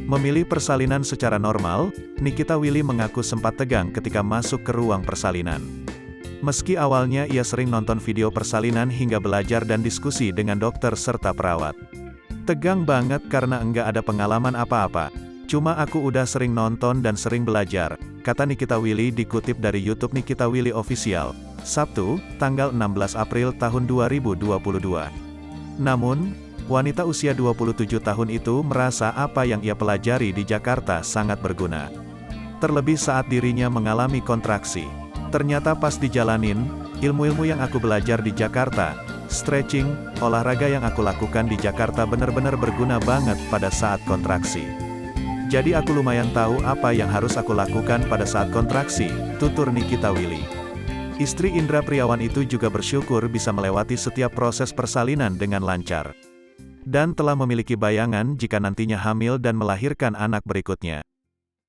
Memilih persalinan secara normal, Nikita Willy mengaku sempat tegang ketika masuk ke ruang persalinan. Meski awalnya ia sering nonton video persalinan hingga belajar dan diskusi dengan dokter serta perawat. Tegang banget karena enggak ada pengalaman apa-apa. Cuma aku udah sering nonton dan sering belajar, kata Nikita Willy dikutip dari YouTube Nikita Willy Official, Sabtu, tanggal 16 April tahun 2022. Namun, wanita usia 27 tahun itu merasa apa yang ia pelajari di Jakarta sangat berguna. Terlebih saat dirinya mengalami kontraksi. Ternyata pas dijalanin, ilmu-ilmu yang aku belajar di Jakarta, stretching, olahraga yang aku lakukan di Jakarta benar-benar berguna banget pada saat kontraksi. Jadi aku lumayan tahu apa yang harus aku lakukan pada saat kontraksi, tutur Nikita Willy. Istri Indra Priawan itu juga bersyukur bisa melewati setiap proses persalinan dengan lancar. Dan telah memiliki bayangan jika nantinya hamil dan melahirkan anak berikutnya.